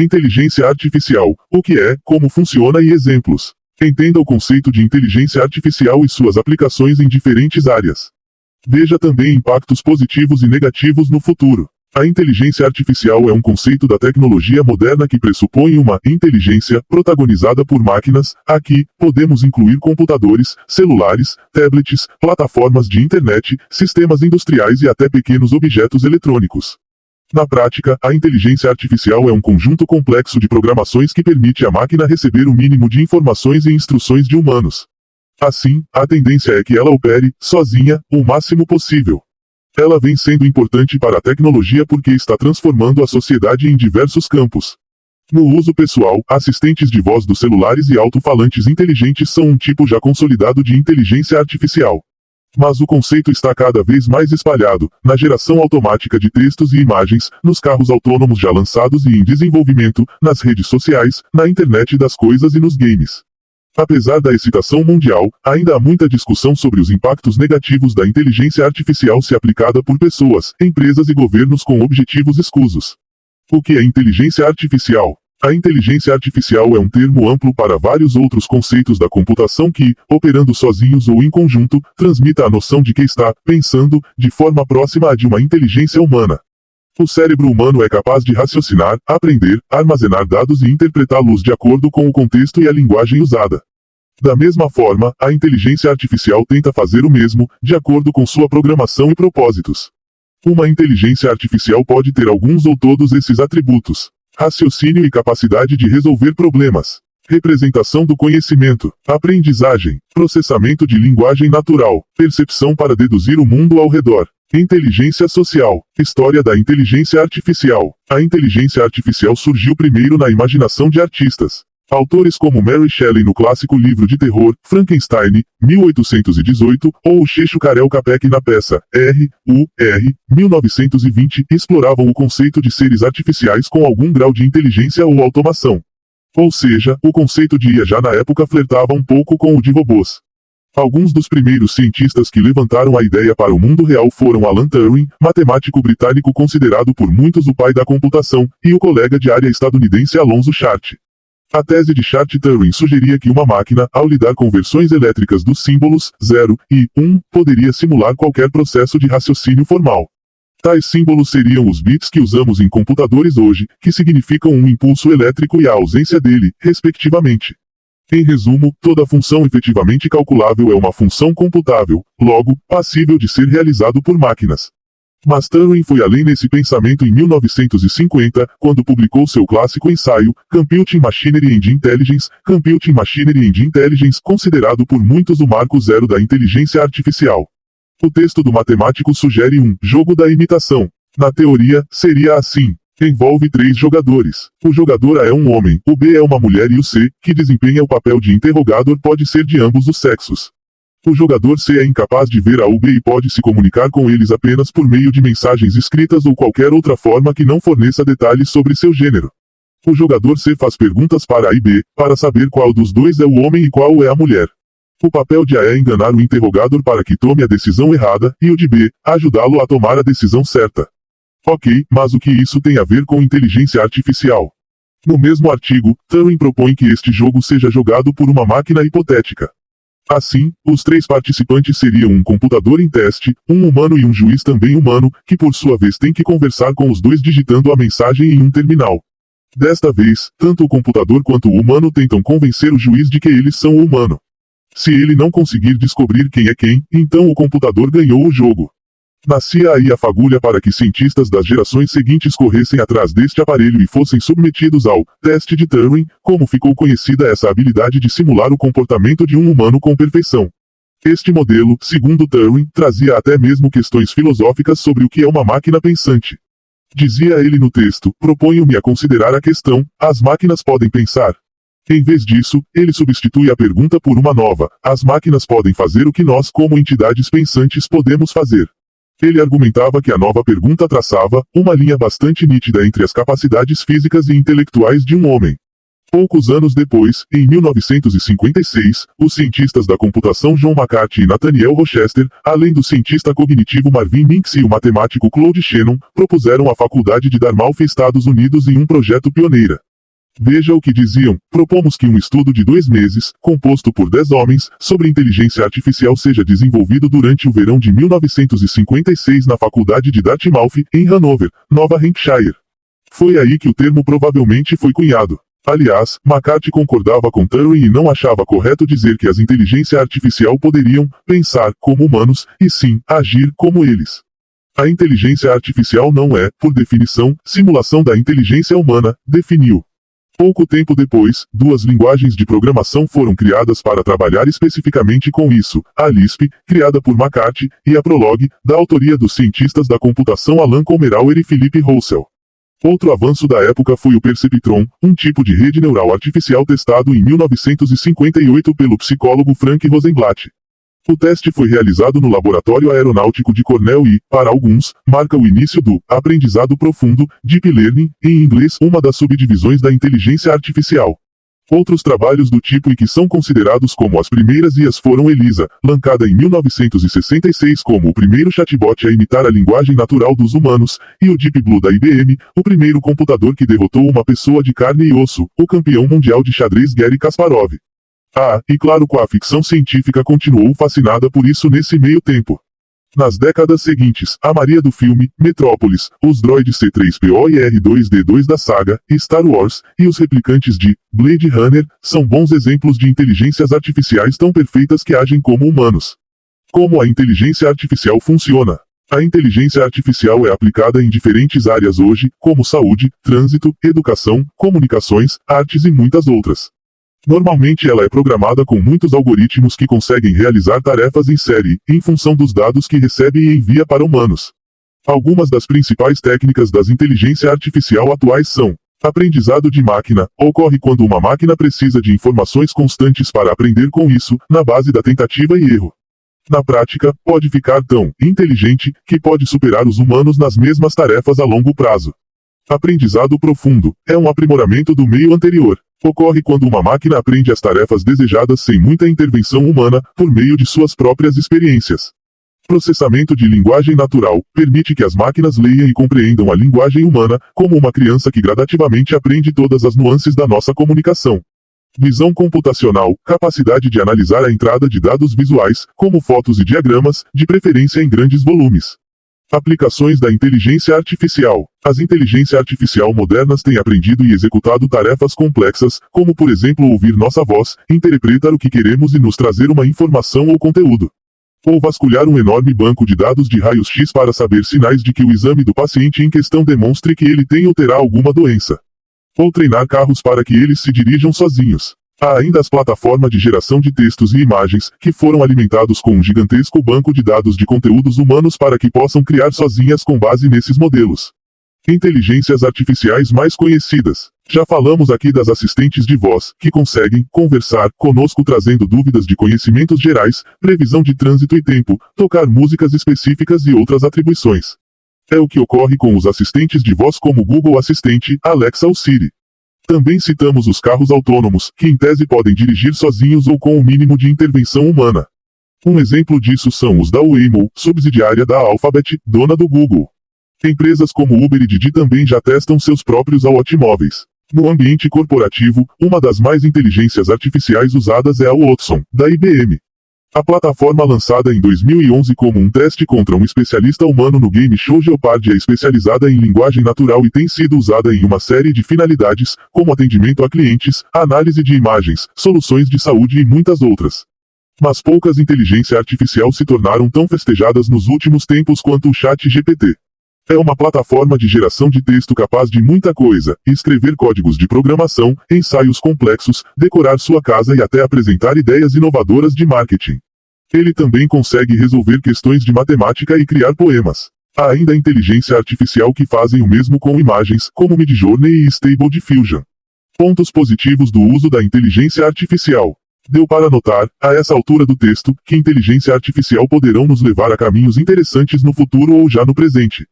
Inteligência artificial: o que é, como funciona e exemplos. Entenda o conceito de inteligência artificial e suas aplicações em diferentes áreas. Veja também impactos positivos e negativos no futuro. A inteligência artificial é um conceito da tecnologia moderna que pressupõe uma inteligência protagonizada por máquinas. Aqui, podemos incluir computadores, celulares, tablets, plataformas de internet, sistemas industriais e até pequenos objetos eletrônicos. Na prática, a inteligência artificial é um conjunto complexo de programações que permite à máquina receber o mínimo de informações e instruções de humanos. Assim, a tendência é que ela opere, sozinha, o máximo possível. Ela vem sendo importante para a tecnologia porque está transformando a sociedade em diversos campos. No uso pessoal, assistentes de voz dos celulares e alto-falantes inteligentes são um tipo já consolidado de inteligência artificial. Mas o conceito está cada vez mais espalhado, na geração automática de textos e imagens, nos carros autônomos já lançados e em desenvolvimento, nas redes sociais, na internet das coisas e nos games. Apesar da excitação mundial, ainda há muita discussão sobre os impactos negativos da inteligência artificial se aplicada por pessoas, empresas e governos com objetivos escusos. O que é inteligência artificial? A inteligência artificial é um termo amplo para vários outros conceitos da computação que, operando sozinhos ou em conjunto, transmita a noção de que está pensando de forma próxima à de uma inteligência humana. O cérebro humano é capaz de raciocinar, aprender, armazenar dados e interpretá-los de acordo com o contexto e a linguagem usada. Da mesma forma, a inteligência artificial tenta fazer o mesmo, de acordo com sua programação e propósitos. Uma inteligência artificial pode ter alguns ou todos esses atributos: raciocínio e capacidade de resolver problemas, representação do conhecimento, aprendizagem, processamento de linguagem natural, percepção para deduzir o mundo ao redor. Inteligência social. História da inteligência artificial. A inteligência artificial surgiu primeiro na imaginação de artistas. Autores como Mary Shelley no clássico livro de terror, Frankenstein, 1818, ou o Checho Karel Capek na peça, R.U.R., 1920, exploravam o conceito de seres artificiais com algum grau de inteligência ou automação. Ou seja, o conceito de IA já na época flertava um pouco com o de robôs. Alguns dos primeiros cientistas que levantaram a ideia para o mundo real foram Alan Turing, matemático britânico considerado por muitos o pai da computação, e o colega de área estadunidense Alonzo Chart. A tese de Chart-Turing sugeria que uma máquina, ao lidar com versões elétricas dos símbolos 0 e 1, poderia simular qualquer processo de raciocínio formal. Tais símbolos seriam os bits que usamos em computadores hoje, que significam um impulso elétrico e a ausência dele, respectivamente. Em resumo, toda função efetivamente calculável é uma função computável, logo, passível de ser realizado por máquinas. Mas Turing foi além nesse pensamento em 1950, quando publicou seu clássico ensaio, Computing Machinery and Intelligence, Computing Machinery and Intelligence, considerado por muitos o marco zero da inteligência artificial. O texto do matemático sugere um jogo da imitação. Na teoria, seria assim. Envolve 3 jogadores. O jogador A é um homem, o B é uma mulher e o C, que desempenha o papel de interrogador, pode ser de ambos os sexos. O jogador C é incapaz de ver A ou B e pode se comunicar com eles apenas por meio de mensagens escritas ou qualquer outra forma que não forneça detalhes sobre seu gênero. O jogador C faz perguntas para A e B, para saber qual dos dois é o homem e qual é a mulher. O papel de A é enganar o interrogador para que tome a decisão errada, e o de B, ajudá-lo a tomar a decisão certa. Ok, mas o que isso tem a ver com inteligência artificial? No mesmo artigo, Turing propõe que este jogo seja jogado por uma máquina hipotética. Assim, os 3 participantes seriam um computador em teste, um humano e um juiz também humano, que por sua vez tem que conversar com os dois digitando a mensagem em um terminal. Desta vez, tanto o computador quanto o humano tentam convencer o juiz de que eles são o humano. Se ele não conseguir descobrir quem é quem, então o computador ganhou o jogo. Nascia aí a fagulha para que cientistas das gerações seguintes corressem atrás deste aparelho e fossem submetidos ao teste de Turing, como ficou conhecida essa habilidade de simular o comportamento de um humano com perfeição. Este modelo, segundo Turing, trazia até mesmo questões filosóficas sobre o que é uma máquina pensante. Dizia ele no texto: proponho-me a considerar a questão, as máquinas podem pensar? Em vez disso, ele substitui a pergunta por uma nova: as máquinas podem fazer o que nós, como entidades pensantes, podemos fazer? Ele argumentava que a nova pergunta traçava uma linha bastante nítida entre as capacidades físicas e intelectuais de um homem. Poucos anos depois, em 1956, os cientistas da computação John McCarthy e Nathaniel Rochester, além do cientista cognitivo Marvin Minsky e o matemático Claude Shannon, propuseram à faculdade de Dartmouth, Estados Unidos, em um projeto pioneira. Veja o que diziam: propomos que um estudo de 2 meses, composto por 10 homens, sobre inteligência artificial seja desenvolvido durante o verão de 1956 na Faculdade de Dartmouth, em Hanover, Nova Hampshire. Foi aí que o termo provavelmente foi cunhado. Aliás, McCarthy concordava com Turing e não achava correto dizer que as inteligências artificiais poderiam pensar como humanos, e sim, agir como eles. A inteligência artificial não é, por definição, simulação da inteligência humana, definiu. Pouco tempo depois, 2 linguagens de programação foram criadas para trabalhar especificamente com isso: a Lisp, criada por McCarthy, e a Prolog, da autoria dos cientistas da computação Alan Komerauer e Philip Roussel. Outro avanço da época foi o Perceptron, um tipo de rede neural artificial testado em 1958 pelo psicólogo Frank Rosenblatt. O teste foi realizado no Laboratório Aeronáutico de Cornell e, para alguns, marca o início do aprendizado profundo, Deep Learning, em inglês, uma das subdivisões da inteligência artificial. Outros trabalhos do tipo e que são considerados como as primeiras IAs foram ELIZA, lançada em 1966 como o primeiro chatbot a imitar a linguagem natural dos humanos, e o Deep Blue da IBM, o primeiro computador que derrotou uma pessoa de carne e osso, o campeão mundial de xadrez Garry Kasparov. E claro, a ficção científica continuou fascinada por isso nesse meio tempo. Nas décadas seguintes, a Maria do filme, Metrópolis, os droids C-3PO e R2-D2 da saga, Star Wars, e os replicantes de Blade Runner, são bons exemplos de inteligências artificiais tão perfeitas que agem como humanos. Como a inteligência artificial funciona? A inteligência artificial é aplicada em diferentes áreas hoje, como saúde, trânsito, educação, comunicações, artes e muitas outras. Normalmente ela é programada com muitos algoritmos que conseguem realizar tarefas em série, em função dos dados que recebe e envia para humanos. Algumas das principais técnicas das inteligência artificial atuais são: aprendizado de máquina, ocorre quando uma máquina precisa de informações constantes para aprender com isso, na base da tentativa e erro. Na prática, pode ficar tão inteligente que pode superar os humanos nas mesmas tarefas a longo prazo. Aprendizado profundo é um aprimoramento do meio anterior. Ocorre quando uma máquina aprende as tarefas desejadas sem muita intervenção humana, por meio de suas próprias experiências. Processamento de linguagem natural permite que as máquinas leiam e compreendam a linguagem humana, como uma criança que gradativamente aprende todas as nuances da nossa comunicação. Visão computacional, capacidade de analisar a entrada de dados visuais, como fotos e diagramas, de preferência em grandes volumes. Aplicações da inteligência artificial. As inteligências artificiais modernas têm aprendido e executado tarefas complexas, como por exemplo ouvir nossa voz, interpretar o que queremos e nos trazer uma informação ou conteúdo. Ou vasculhar um enorme banco de dados de raios-x para saber sinais de que o exame do paciente em questão demonstre que ele tem ou terá alguma doença. Ou treinar carros para que eles se dirijam sozinhos. Há ainda as plataformas de geração de textos e imagens, que foram alimentados com um gigantesco banco de dados de conteúdos humanos para que possam criar sozinhas com base nesses modelos. Inteligências artificiais mais conhecidas. Já falamos aqui das assistentes de voz, que conseguem conversar conosco trazendo dúvidas de conhecimentos gerais, previsão de trânsito e tempo, tocar músicas específicas e outras atribuições. É o que ocorre com os assistentes de voz como Google Assistente, Alexa ou Siri. Também citamos os carros autônomos, que em tese podem dirigir sozinhos ou com o mínimo de intervenção humana. Um exemplo disso são os da Waymo, subsidiária da Alphabet, dona do Google. Empresas como Uber e Didi também já testam seus próprios automóveis. No ambiente corporativo, uma das mais inteligências artificiais usadas é a Watson, da IBM. A plataforma lançada em 2011 como um teste contra um especialista humano no game show Jeopardy é especializada em linguagem natural e tem sido usada em uma série de finalidades, como atendimento a clientes, análise de imagens, soluções de saúde e muitas outras. Mas poucas inteligências artificiais se tornaram tão festejadas nos últimos tempos quanto o ChatGPT. É uma plataforma de geração de texto capaz de muita coisa: escrever códigos de programação, ensaios complexos, decorar sua casa e até apresentar ideias inovadoras de marketing. Ele também consegue resolver questões de matemática e criar poemas. Há ainda a inteligência artificial que fazem o mesmo com imagens, como Midjourney e Stable Diffusion. Pontos positivos do uso da inteligência artificial. Deu para notar, a essa altura do texto, que inteligência artificial poderão nos levar a caminhos interessantes no futuro ou já no presente.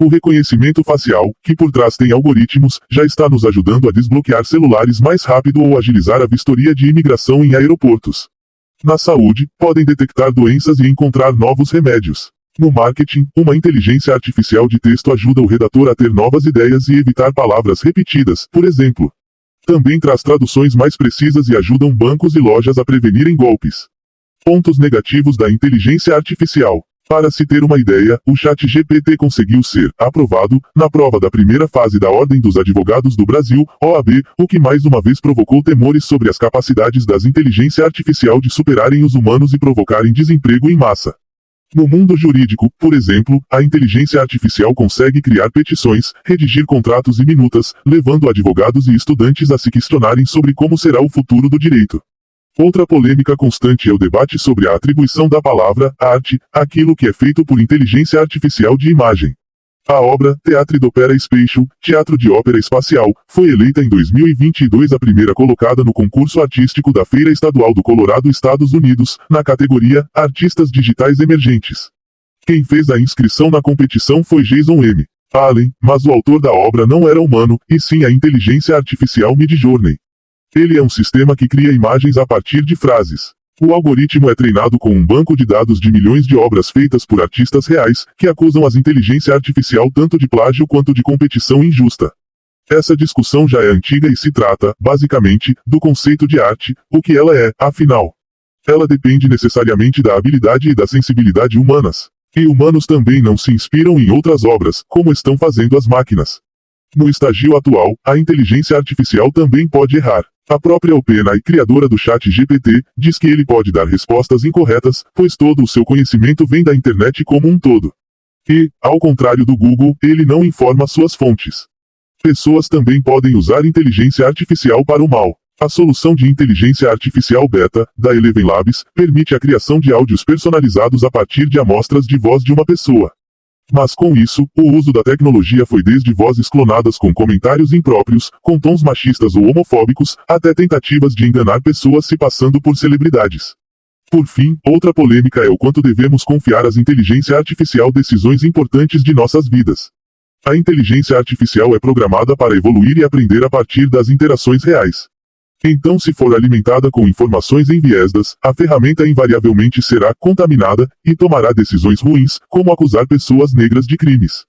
O reconhecimento facial, que por trás tem algoritmos, já está nos ajudando a desbloquear celulares mais rápido ou agilizar a vistoria de imigração em aeroportos. Na saúde, podem detectar doenças e encontrar novos remédios. No marketing, uma inteligência artificial de texto ajuda o redator a ter novas ideias e evitar palavras repetidas, por exemplo. Também traz traduções mais precisas e ajudam bancos e lojas a prevenirem golpes. Pontos negativos da inteligência artificial. Para se ter uma ideia, o ChatGPT conseguiu ser aprovado na prova da primeira fase da Ordem dos Advogados do Brasil, OAB, o que mais uma vez provocou temores sobre as capacidades das inteligência artificial de superarem os humanos e provocarem desemprego em massa. No mundo jurídico, por exemplo, a inteligência artificial consegue criar petições, redigir contratos e minutas, levando advogados e estudantes a se questionarem sobre como será o futuro do direito. Outra polêmica constante é o debate sobre a atribuição da palavra arte àquilo que é feito por inteligência artificial de imagem. A obra Theatre d'Opera Spatial, Teatro de Ópera Espacial, foi eleita em 2022 a primeira colocada no concurso artístico da Feira Estadual do Colorado, Estados Unidos, na categoria Artistas Digitais Emergentes. Quem fez a inscrição na competição foi Jason M. Allen, mas o autor da obra não era humano, e sim a inteligência artificial Midjourney. Ele é um sistema que cria imagens a partir de frases. O algoritmo é treinado com um banco de dados de milhões de obras feitas por artistas reais, que acusam as inteligência artificial tanto de plágio quanto de competição injusta. Essa discussão já é antiga e se trata, basicamente, do conceito de arte, o que ela é, afinal. Ela depende necessariamente da habilidade e da sensibilidade humanas. E humanos também não se inspiram em outras obras, como estão fazendo as máquinas. No estágio atual, a inteligência artificial também pode errar. A própria OpenAI, criadora do ChatGPT, diz que ele pode dar respostas incorretas, pois todo o seu conhecimento vem da internet como um todo. E, ao contrário do Google, ele não informa suas fontes. Pessoas também podem usar inteligência artificial para o mal. A solução de inteligência artificial beta, da Eleven Labs, permite a criação de áudios personalizados a partir de amostras de voz de uma pessoa. Mas com isso, o uso da tecnologia foi desde vozes clonadas com comentários impróprios, com tons machistas ou homofóbicos, até tentativas de enganar pessoas se passando por celebridades. Por fim, outra polêmica é o quanto devemos confiar às inteligência artificial decisões importantes de nossas vidas. A inteligência artificial é programada para evoluir e aprender a partir das interações reais. Então, se for alimentada com informações enviesdas, a ferramenta invariavelmente será contaminada e tomará decisões ruins, como acusar pessoas negras de crimes.